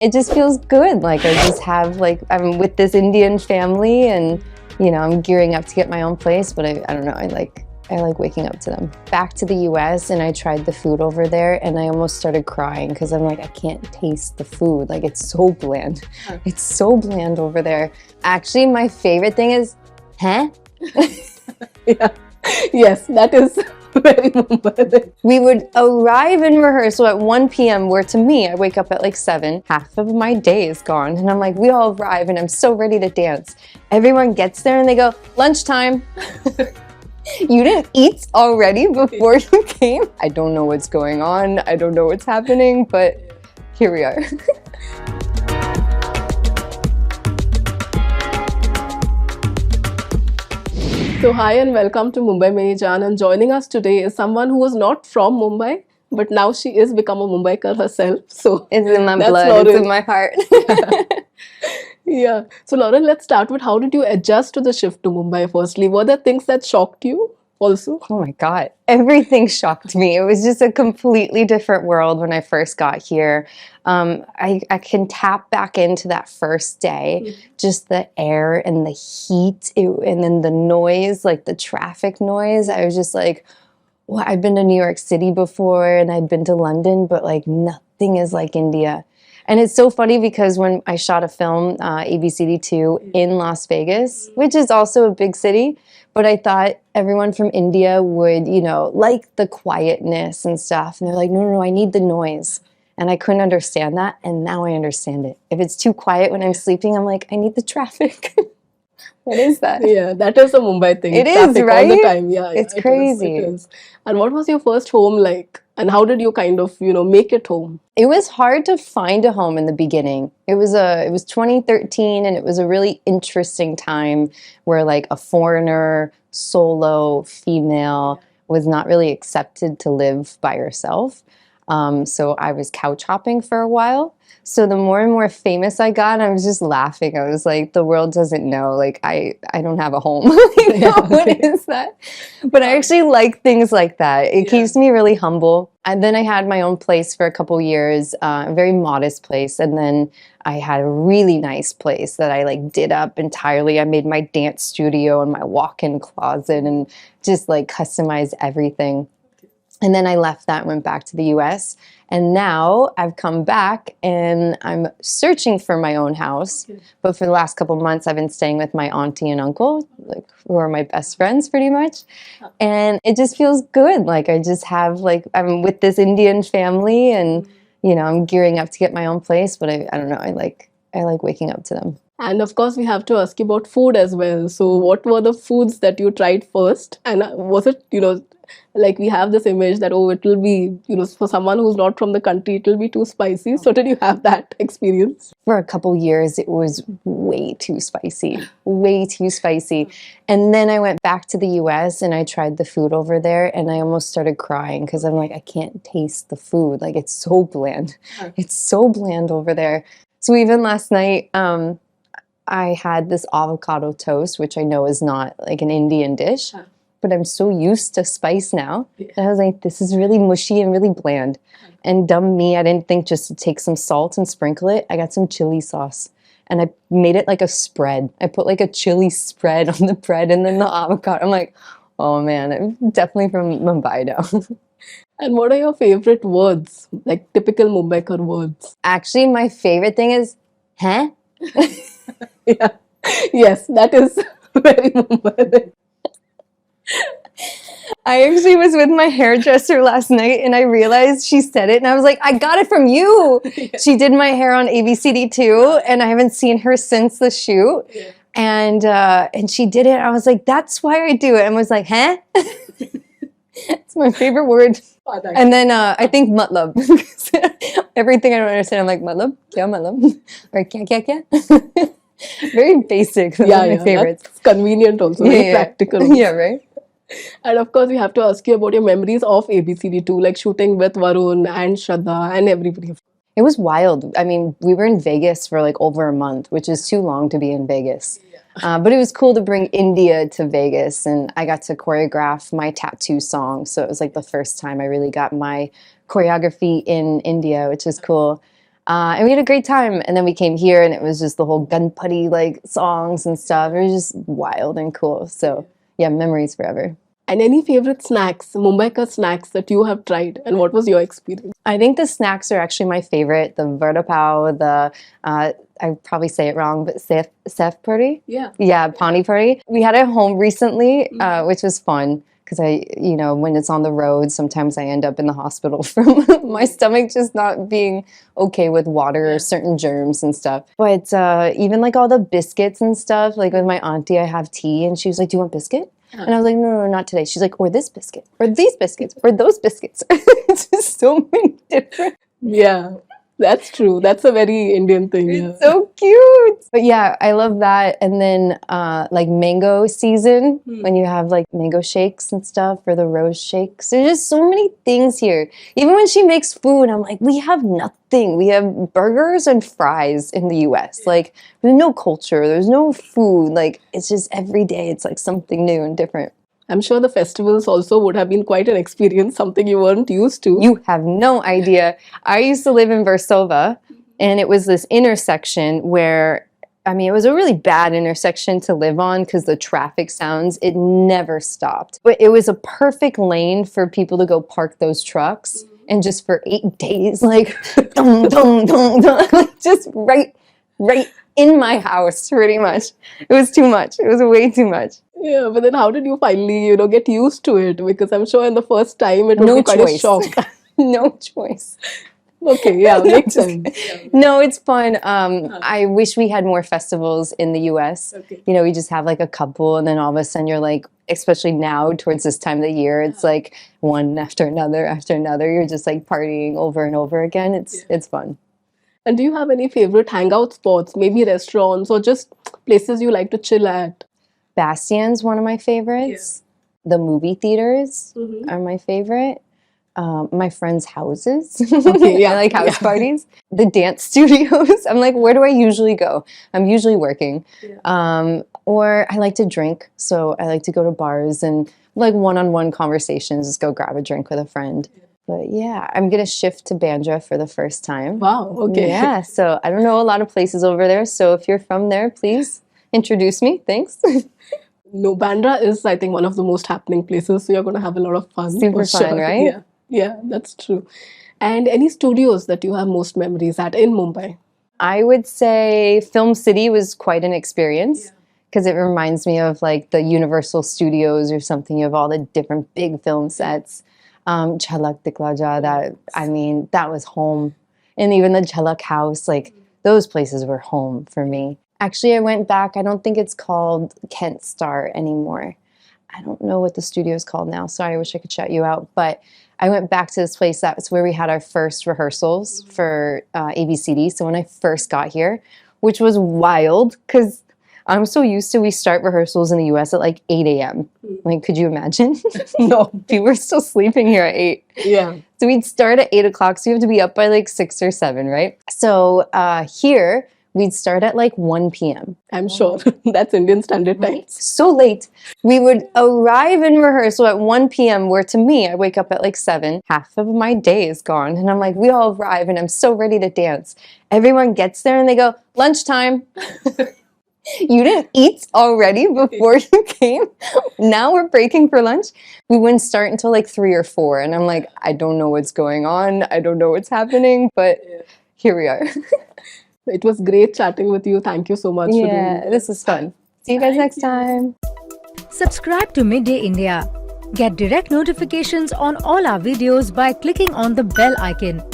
It just feels good. Like I just have I'm with this Indian family and I'm gearing up to get my own place, but I don't know, I like waking up to them. Back to the US and I tried the food over there and I almost started crying because I'm like, I can't taste the food. Like it's so bland. It's so bland over there. Actually, my favorite thing is, huh? Yeah. Yes, that is very Mumbai. We would arrive in rehearsal at 1 p.m. where to me, I wake up at like 7. Half of my day is gone. And I'm like, we all arrive and I'm so ready to dance. Everyone gets there and they go, lunchtime. You didn't eat already before you came? I don't know what's going on. I don't know what's happening, but here we are. So hi and welcome to Mumbai Meri Jaan, and joining us today is someone who was not from Mumbai, but now she is become a Mumbaikar herself. So It's in my that's blood, Lauren. it's in my heart. Yeah. So Lauren, let's start with how did you adjust to the shift to Mumbai firstly? Were there things that shocked you also? Oh my God, everything shocked me. It was just a completely different world when I first got here. I can tap back into that first day, just the air and the heat and then the noise, like the traffic noise. I was just like, well, I've been to New York City before and I'd been to London, but like nothing is like India. And it's so funny because when I shot a film, ABCD2, in Las Vegas, which is also a big city, but I thought everyone from India would, like the quietness and stuff. And they're like, no, I need the noise. And I couldn't understand that. And now I understand it. If it's too quiet when I'm sleeping, I'm like, I need the traffic. What is that? Yeah, that is a Mumbai thing. It is, Traffic right? all the time. Yeah, It's it crazy. It is. And what was your first home like? And how did you kind of, make it home? It was hard to find a home in the beginning. It was 2013 and it was a really interesting time where like a foreigner, solo, female was not really accepted to live by herself. So I was couch hopping for a while. So the more and more famous I got, I was just laughing. I was like, the world doesn't know, like I don't have a home. What is that? But I actually like things like that. It keeps me really humble. And then I had my own place for a couple years, a very modest place. And then I had a really nice place that I like did up entirely. I made my dance studio and my walk-in closet and just like customized everything. And then I left that and went back to the US. And now I've come back and I'm searching for my own house. But for the last couple of months, I've been staying with my auntie and uncle, like who are my best friends pretty much. And it just feels good. Like I just have I'm with this Indian family and, I'm gearing up to get my own place. But I don't know, I like waking up to them. And of course, we have to ask you about food as well. So what were the foods that you tried first? And was it, like we have this image that, oh, it will be, for someone who's not from the country, it will be too spicy. So did you have that experience? For a couple years, it was way too spicy, way too spicy. And then I went back to the US and I tried the food over there and I almost started crying because I'm like, I can't taste the food. Like it's so bland. It's so bland over there. So even last night, I had this avocado toast, which I know is not like an Indian dish, but I'm so used to spice now. And I was like, this is really mushy and really bland. And dumb me, I didn't think just to take some salt and sprinkle it. I got some chili sauce and I made it like a spread. I put like a chili spread on the bread and then the avocado. I'm like, oh man, I'm definitely from Mumbai now. And what are your favorite words, like typical Mumbaikar words? Actually, my favorite thing is, huh? Yeah. Yes, that is very Mumbai. I actually was with my hairdresser last night and I realized she said it and I was like, I got it from you. She did my hair on ABCD2 and I haven't seen her since the shoot. And she did it. I was like, that's why I do it. And I was like, huh? It's my favorite word. And then I think matlab. Everything I don't understand, I'm like, matlab? Kya matlab? Or kya? Very basic. Those are my favorites. That's convenient also, very practical. Yeah, right? And of course, we have to ask you about your memories of ABCD2, like shooting with Varun and Shraddha and everybody. It was wild. I mean, we were in Vegas for like over a month, which is too long to be in Vegas. But it was cool to bring India to Vegas and I got to choreograph my tattoo song. So it was like the first time I really got my choreography in India, which is cool. And we had a great time. And then we came here and it was just the whole gunputty like songs and stuff. It was just wild and cool. So yeah, memories forever. And any favorite snacks, Mumbai ka snacks that you have tried, and what was your experience? I think the snacks are actually my favorite. The vada pav, I probably say it wrong, but sef puri. Yeah, pani puri. We had it home recently, which was fun because when it's on the road, sometimes I end up in the hospital from my stomach just not being okay with water or certain germs and stuff. But even like all the biscuits and stuff, like with my auntie, I have tea, and she was like, "Do you want biscuit?" And I was like, no, not today. She's like, or this biscuit, or these biscuits, or those biscuits. It's just so many different. Yeah, that's true. That's a very Indian thing. Yeah. It's so cute. But yeah, I love that. And then like mango season, when you have like mango shakes and stuff, or the rose shakes. There's just so many things here. Even when she makes food, I'm like, we have nothing. We have burgers and fries in the US. Like there's no culture, there's no food. Like it's just every day it's like something new and different. I'm sure the festivals also would have been quite an experience, something you weren't used to. You have no idea. I used to live in Versova, and it was this intersection where, it was a really bad intersection to live on because the traffic sounds, it never stopped. But it was a perfect lane for people to go park those trucks. And just for 8 days, like, dum, dum, dum, dum, just right in my house, pretty much. It was too much. It was way too much. Yeah, but then how did you finally, get used to it? Because I'm sure in the first time it would be quite a shock. No choice. Okay, yeah, makes sense. No, it's fun. I wish we had more festivals in the US. Okay. We just have like a couple, and then all of a sudden you're like, especially now towards this time of the year, it's like one after another after another. You're just like partying over and over again. It's fun. And do you have any favorite hangout spots, maybe restaurants or just places you like to chill at? Bastion's one of my favorites. The movie theaters are my favorite. My friends' houses. Okay, yeah. I like house parties. The dance studios. I'm like, where do I usually go? I'm usually working. Or I like to drink. So I like to go to bars and like one-on-one conversations, just go grab a drink with a friend. But yeah, I'm going to shift to Bandra for the first time. Wow, okay. Yeah, so I don't know a lot of places over there. So if you're from there, please introduce me. Thanks. No, Bandra is, I think, one of the most happening places. So you're going to have a lot of fun. Super for fun, sure. right? Yeah, that's true. And any studios that you have most memories at in Mumbai? I would say Film City was quite an experience because it reminds me of like the Universal Studios or something. You have all the different big film sets. Jhalak Dikla Ja, that was home. And even the Jhalak House, like those places were home for me. Actually, I went back. I don't think it's called Kent Star anymore. I don't know what the studio is called now. Sorry, I wish I could shout you out. But I went back to this place. That's where we had our first rehearsals for ABCD. So when I first got here, which was wild because I'm so used to we start rehearsals in the US at like 8 a.m. Like, could you imagine? No, people were still sleeping here at 8. Yeah. So we'd start at 8 o'clock. So you have to be up by like 6 or 7, right? So here, we'd start at like 1 p.m. I'm sure that's Indian Standard Time. So late. We would arrive in rehearsal at 1 p.m. where to me, I wake up at like 7. Half of my day is gone. And I'm like, we all arrive and I'm so ready to dance. Everyone gets there and they go, lunchtime. You didn't eat already before you came? Now we're breaking for lunch? We wouldn't start until like 3 or 4. And I'm like, I don't know what's going on. I don't know what's happening. But here we are. It was great chatting with you. Thank you so much for doing this. This was fun. See you guys next time. Subscribe to Midday India. Get direct notifications on all our videos by clicking on the bell icon.